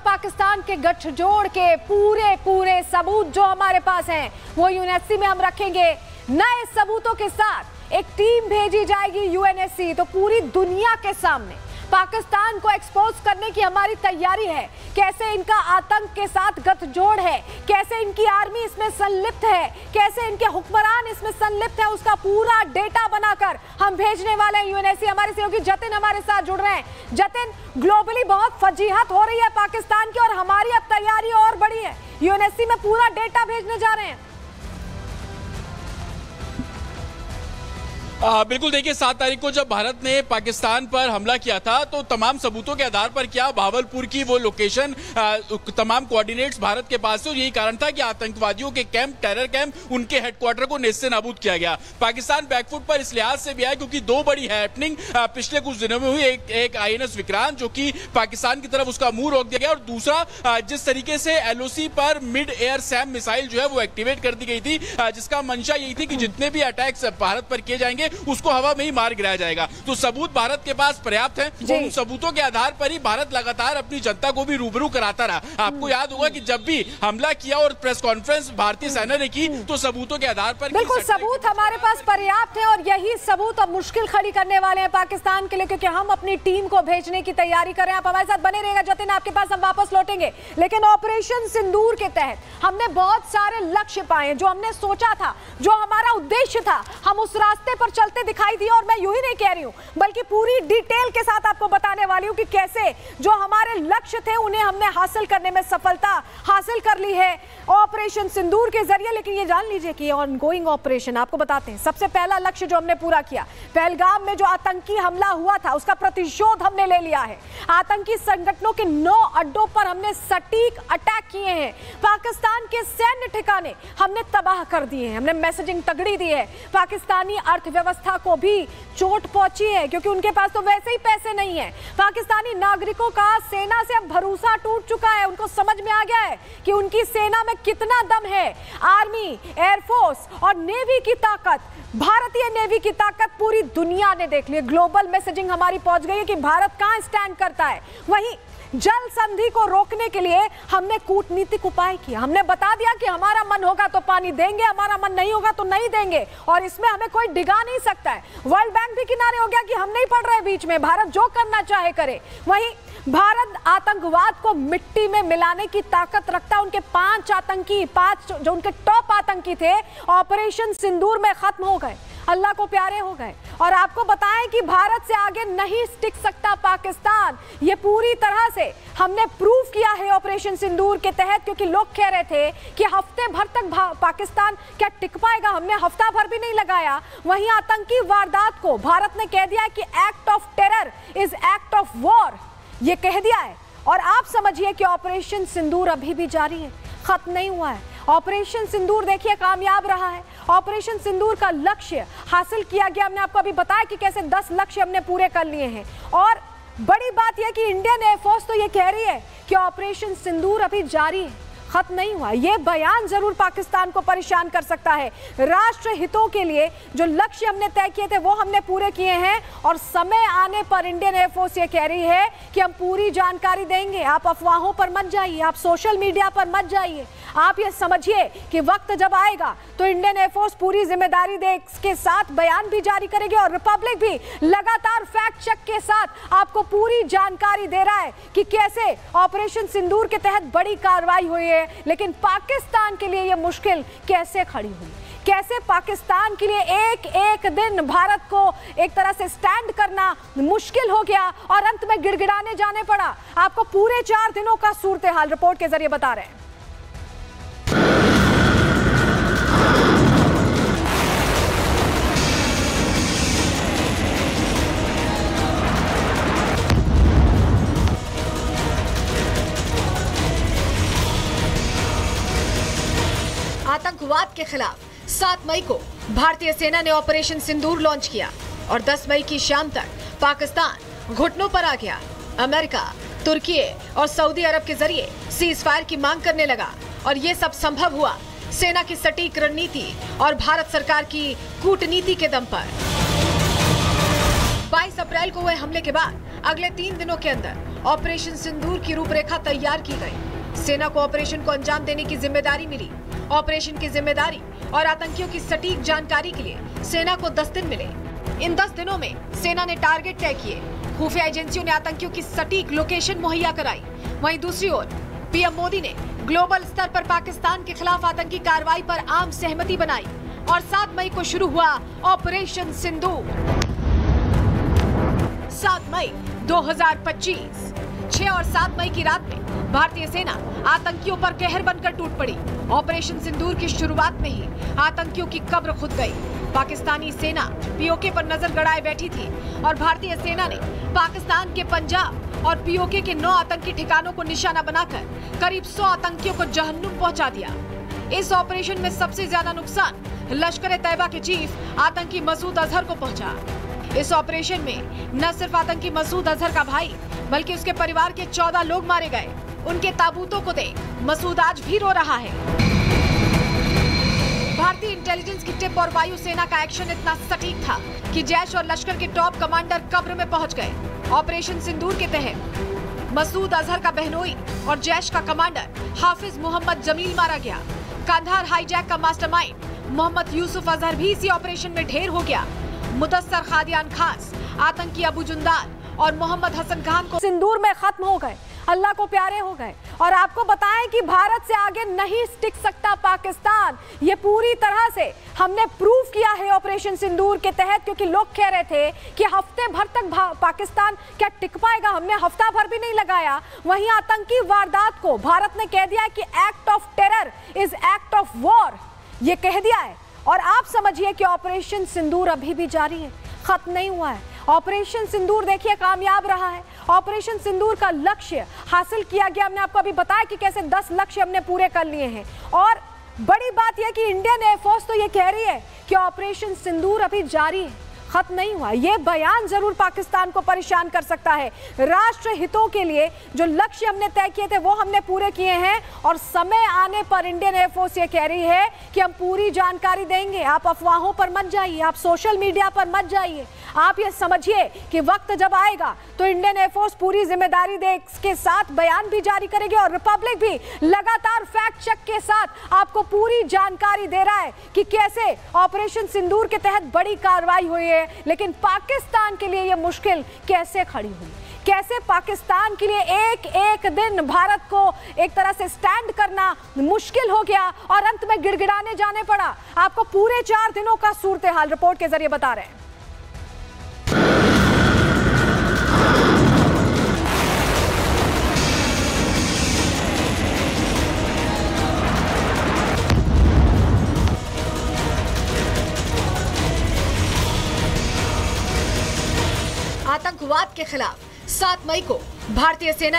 पाकिस्तान के गठजोड़ के पूरे सबूत जो हमारे पास हैं वो यूएनएससी में हम रखेंगे। नए सबूतों के साथ एक टीम भेजी जाएगी यूएनएससी, तो पूरी दुनिया के सामने पाकिस्तान को एक्सपोज करने की हमारी तैयारी है। कैसे इनका आतंक के साथ गठजोड़ है, कैसे इनकी आर्मी इसमें संलिप्त है, कैसे इनके हुक्मरान इसमें संलिप्त है, उसका पूरा डेटा बनाकर हम भेजने वाले हैं यूएनएससी। हमारे सहयोगी जतिन हमारे साथ जुड़ रहे हैं। जतिन, ग्लोबली बहुत फजीहत हो रही है पाकिस्तान की और हमारी अब तैयारी और बड़ी है, यूएनएससी में पूरा डेटा भेजने जा रहे हैं। बिल्कुल, देखिए 7 तारीख को जब भारत ने पाकिस्तान पर हमला किया था तो तमाम सबूतों के आधार पर क्या भावलपुर की वो लोकेशन, तमाम कोऑर्डिनेट्स भारत के पास थे और यही कारण था कि आतंकवादियों के कैंप, टेरर कैंप, उनके हेडक्वार्टर को नेस्त नाबूद किया गया। पाकिस्तान बैकफुट पर इस लिहाज से भी आया क्योंकि 2 बड़ी हैपनिंग पिछले कुछ दिनों में हुई। एक INS विक्रांत जो कि पाकिस्तान की तरफ उसका मुंह रोक दिया गया, और दूसरा जिस तरीके से LOC पर मिड एयर सैम मिसाइल जो है वो एक्टिवेट कर दी गई थी, जिसका मंशा यही थी कि जितने भी अटैक्स भारत पर किए जाएंगे उसको हवा में ही मार गिराया जाएगा। तो सबूत भारत के पास पर्याप्त हैं। उन सबूतों के आधार पर ही भारत लगातार अपनी जनता को भी रूबरू कराता रहा। आपको याद होगा कि जब भी हमला किया और प्रेस कॉन्फ्रेंस भारतीय सेना ने की तो सबूतों के आधार पर बिल्कुल सबूत हमारे पास पर्याप्त है और यही सबूत अब मुश्किल खड़ी करने वाले हैं पाकिस्तान के लिए, क्योंकि हम अपनी टीम को भेजने की तैयारी कर रहे हैं। आप हमारे साथ बने रहिएगा जतिन, आपके पास हम वापस लौटेंगे। लेकिन ऑपरेशन सिंदूर के तहत हमने बहुत सारे लक्ष्य पाए, जो हमने सोचा था, जो हमारा उद्देश्य था, हम उस रास्ते पर चलते दिखाई दिया। और मैं यूं ही नहीं कह रही हूं, बल्कि पूरी डिटेल के साथ आपको बताने वाली हूं कि कैसे जो हमारे लक्ष्य थे उन्हें हमने हासिल करने में सफलता हासिल कर ली है ऑपरेशन सिंदूर के जरिए। लेकिन ये जान लीजिए कि ऑनगोइंग ऑपरेशन, आपको बताते हैं, सबसे पहला लक्ष्य जो हमने पूरा किया, पहलगाम में जो आतंकी हमला हुआ था उसका प्रतिशोध हमने ले लिया है। आतंकी संगठनों के 9 अड्डों पर हमने सटीक अटैक किए हैं। पाकिस्तान के सैन्य ठिकाने हमने तबाह कर दिए हैं। हमने मैसेजिंग तगड़ी दी है। पाकिस्तानी अर्थव्यवस्था को भी चोट पहुंची है क्योंकि उनके पास तो वैसे ही पैसे नहीं है। पाकिस्तानी नागरिकों का सेना से अब भरोसा टूट चुका है। उनको समझ में आ गया है कि उनकी सेना में कितना दम है। आर्मी, एयरफोर्स और नेवी की ताकत, भारतीय नेवी की ताकत पूरी दुनिया ने देख ली। ग्लोबल मैसेजिंग हमारी पहुंच गई है कि भारत कहां स्टैंड करता है। वहीं जल संधि को रोकने के लिए हमने कूटनीतिक उपाय किया। हमने बता दिया कि हमारा मन होगा तो पानी देंगे, हमारा मन नहीं होगा तो नहीं देंगे, और इसमें हमें कोई डिगा नहीं सकता है। वर्ल्ड बैंक भी किनारे हो गया कि हम नहीं पड़ रहे बीच में, भारत जो करना चाहे करे। वहीं भारत आतंकवाद को मिट्टी में मिलाने की ताकत रखता है। उनके 5 आतंकी, 5 जो उनके टॉप आतंकी थे, ऑपरेशन सिंदूर में खत्म हो गए, अल्लाह को प्यारे हो गए। और आपको बताएं कि भारत से आगे नहीं टिक सकता पाकिस्तान। ये पूरी तरह से हमने प्रूव किया है ऑपरेशन सिंदूर के तहत, क्योंकि लोग कह रहे थे कि हफ्ते भर तक पाकिस्तान क्या टिक पाएगा। हमने हफ्ता भर भी नहीं लगाया। वहीं आतंकी वारदात को भारत ने कह दिया कि act of terror is act of war, ये कह दिया है। और आप समझिए कि ऑपरेशन सिंदूर अभी भी जारी है, खत्म नहीं हुआ है। ऑपरेशन सिंदूर देखिए कामयाब रहा है। ऑपरेशन सिंदूर का लक्ष्य हासिल किया गया। हमने आपको अभी बताया कि कैसे 10 लक्ष्य हमने पूरे कर लिए हैं। और बड़ी बात यह कि इंडियन एयरफोर्स तो ये कह रही है कि ऑपरेशन सिंदूर अभी जारी है, खत्म नहीं हुआ। यह बयान जरूर पाकिस्तान को परेशान कर सकता है। राष्ट्र हितों के लिए जो लक्ष्य हमने तय किए थे वो हमने पूरे किए हैं, और समय आने पर इंडियन एयरफोर्स ये कह रही है कि हम पूरी जानकारी देंगे। आप अफवाहों पर मत जाइए, आप सोशल मीडिया पर मत जाइए। आप ये समझिए कि वक्त जब आएगा तो इंडियन एयरफोर्स पूरी जिम्मेदारी के साथ बयान भी जारी करेगी, और रिपब्लिक भी लगातार फैक्ट चेक के साथ आपको पूरी जानकारी दे रहा है कि कैसे ऑपरेशन सिंदूर के तहत बड़ी कार्रवाई हुई है। लेकिन पाकिस्तान के लिए यह मुश्किल कैसे खड़ी हुई, कैसे पाकिस्तान के लिए एक एक दिन भारत को एक तरह से स्टैंड करना मुश्किल हो गया और अंत में गिड़गिड़ाने जाने पड़ा। आपको पूरे 4 दिनों का सूरत हाल रिपोर्ट के जरिए बता रहे हैं। आतंकवाद के खिलाफ 7 मई को भारतीय सेना ने ऑपरेशन सिंदूर लॉन्च किया और 10 मई की शाम तक पाकिस्तान घुटनों पर आ गया। अमेरिका, तुर्की और सऊदी अरब के जरिए सीज फायर की मांग करने लगा, और ये सब संभव हुआ सेना की सटीक रणनीति और भारत सरकार की कूटनीति के दम पर। 22 अप्रैल को हुए हमले के बाद अगले 3 दिनों के अंदर ऑपरेशन सिंदूर की रूपरेखा तैयार की गई। सेना को ऑपरेशन को अंजाम देने की जिम्मेदारी मिली। ऑपरेशन की जिम्मेदारी और आतंकियों की सटीक जानकारी के लिए सेना को 10 दिन मिले। इन 10 दिनों में सेना ने टारगेट तय किए, खुफिया एजेंसियों ने आतंकियों की सटीक लोकेशन मुहैया कराई। वहीं दूसरी ओर पीएम मोदी ने ग्लोबल स्तर पर पाकिस्तान के खिलाफ आतंकी कार्रवाई पर आम सहमति बनाई और 7 मई को शुरू हुआ ऑपरेशन सिंदूर। 7 मई 2025, 6 और 7 मई की रात में भारतीय सेना आतंकियों पर कहर बनकर टूट पड़ी। ऑपरेशन सिंदूर की शुरुआत में ही आतंकियों की कब्र खुद गई। पाकिस्तानी सेना पीओके पर नजर गड़ाए बैठी थी और भारतीय सेना ने पाकिस्तान के पंजाब और पीओके के 9 आतंकी ठिकानों को निशाना बनाकर करीब 100 आतंकियों को जहन्नुम पहुंचा दिया। इस ऑपरेशन में सबसे ज्यादा नुकसान लश्कर-ए-तैयबा के चीफ आतंकी मसूद अजहर को पहुंचा। इस ऑपरेशन में न सिर्फ आतंकी मसूद अजहर का भाई बल्कि उसके परिवार के 14 लोग मारे गए। उनके ताबूतों को देख मसूद आज भी रो रहा है। भारतीय इंटेलिजेंस की टिप और वायुसेना का एक्शन इतना सटीक था कि जैश और लश्कर के टॉप कमांडर कब्र में पहुंच गए। ऑपरेशन सिंदूर के तहत मसूद अजहर का बहनोई और जैश का कमांडर हाफिज मोहम्मद जमील मारा गया। कंधार हाईजैक का मास्टरमाइंड मोहम्मद यूसुफ अजहर भी इसी ऑपरेशन में ढेर हो गया। मुदस्सर खादियान खास, आतंकी अबू जुंदाल और मोहम्मद हसन खान को सिंदूर में खत्म हो गए, अल्लाह को प्यारे हो गए। और आपको बताएं कि भारत से आगे नहीं टिक सकता पाकिस्तान। ये पूरी तरह से हमने प्रूव किया है ऑपरेशन सिंदूर के तहत, क्योंकि लोग कह रहे थे कि हफ्ते भर तक पाकिस्तान क्या टिक पाएगा। हमने हफ्ता भर भी नहीं लगाया। वहीं आतंकी वारदात को भारत ने कह दिया कि act of terror is act of war, ये कह दिया है। और आप समझिए कि ऑपरेशन सिंदूर अभी भी जारी है, खत्म नहीं हुआ है। ऑपरेशन सिंदूर देखिए कामयाब रहा है। ऑपरेशन सिंदूर का लक्ष्य हासिल किया गया। हमने आपको अभी बताया कि कैसे 10 लक्ष्य हमने पूरे कर लिए हैं। और बड़ी बात यह कि इंडियन एयरफोर्स तो ये कह रही है कि ऑपरेशन सिंदूर अभी जारी है, खत्म नहीं हुआ। यह बयान जरूर पाकिस्तान को परेशान कर सकता है। राष्ट्र हितों के लिए जो लक्ष्य हमने तय किए थे वो हमने पूरे किए हैं और समय आने पर इंडियन एयरफोर्स ये कह रही है कि हम पूरी जानकारी देंगे। आप अफवाहों पर मत जाइए, आप सोशल मीडिया पर मत जाइए। आप ये समझिए कि वक्त जब आएगा तो इंडियन एयरफोर्स पूरी जिम्मेदारी के साथ बयान भी जारी करेगी और रिपब्लिक भी लगातार फैक्ट चेक के साथ आपको पूरी जानकारी दे रहा है कि कैसे ऑपरेशन सिंदूर के तहत बड़ी कार्रवाई हुई है। लेकिन पाकिस्तान के लिए यह मुश्किल कैसे खड़ी हुई, कैसे पाकिस्तान के लिए एक एक दिन भारत को एक तरह से स्टैंड करना मुश्किल हो गया और अंत में गिड़गिड़ाने जाने पड़ा। आपको पूरे 4 दिनों का सूरत हाल रिपोर्ट के जरिए बता रहे हैं। आतंकवाद के खिलाफ 7 मई को भारतीय सेना ने